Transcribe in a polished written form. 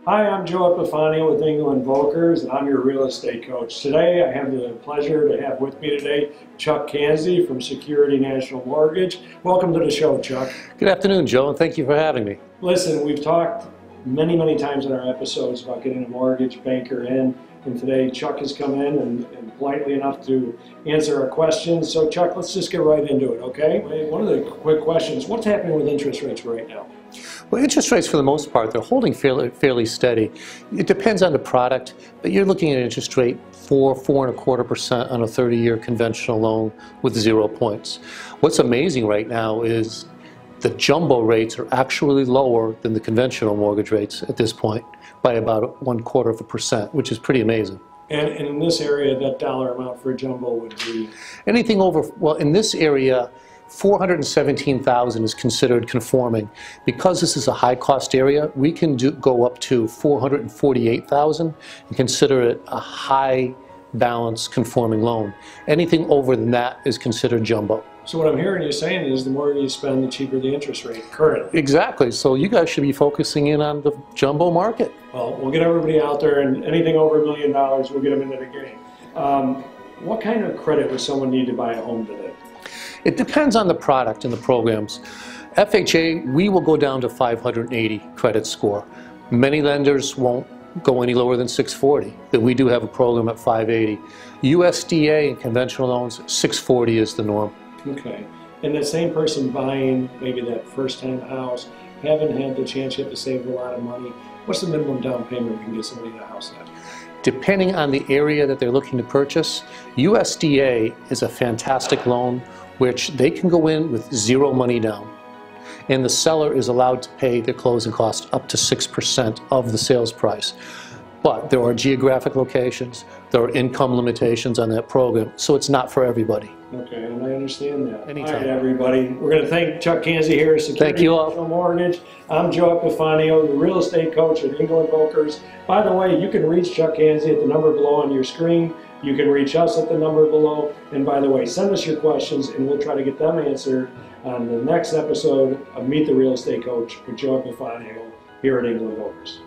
Hi, I'm Joe Epifanio with England Volkers, and I'm your real estate coach. Today, I have the pleasure to have with me today Chuck Kansi from Security National Mortgage. Welcome to the show, Chuck. Good afternoon, Joe, and thank you for having me. Listen, we've talked many times in our episodes about getting a mortgage banker in, and today Chuck has come in and politely enough to answer our questions. So, Chuck, let's just get right into it, okay? One of the quick questions, what's happening with interest rates right now? Well, interest rates, for the most part, they're holding fairly steady. It depends on the product, but you're looking at an interest rate 4.25% on a 30-year conventional loan with 0 points. What's amazing right now is the jumbo rates are actually lower than the conventional mortgage rates at this point by about 1/4%, which is pretty amazing. And in this area, that dollar amount for a jumbo would be? Anything over, well, in this area, $417,000 is considered conforming. Because this is a high-cost area, we can go up to $448,000 and consider it a high-balance conforming loan. Anything over than that is considered jumbo. So what I'm hearing you saying is the more you spend, the cheaper the interest rate currently. Exactly. So you guys should be focusing in on the jumbo market. Well, we'll get everybody out there, and anything over $1 million, we'll get them into the game. What kind of credit would someone need to buy a home today? It depends on the product and the programs. FHA, we will go down to 580 credit score. Many lenders won't go any lower than 640, but we do have a program at 580. USDA and conventional loans, 640 is the norm. Okay. And the same person buying maybe that first-time house, haven't had the chance yet to save a lot of money, what's the minimum down payment we can get somebody in a house at? Depending on the area that they're looking to purchase, USDA is a fantastic loan which they can go in with 0 money down. And the seller is allowed to pay their closing costs up to 6% of the sales price. But there are geographic locations, there are income limitations on that program, so it's not for everybody. Okay, and I understand that. Anytime. All right, everybody. We're going to thank Chuck Kansi here at Security National Mortgage. I'm Joe Epifanio, the real estate coach at England Volkers. By the way, you can reach Chuck Kansi at the number below on your screen. You can reach us at the number below. And by the way, send us your questions and we'll try to get them answered on the next episode of Meet the Real Estate Coach with Joe Epifanio here at England Volkers.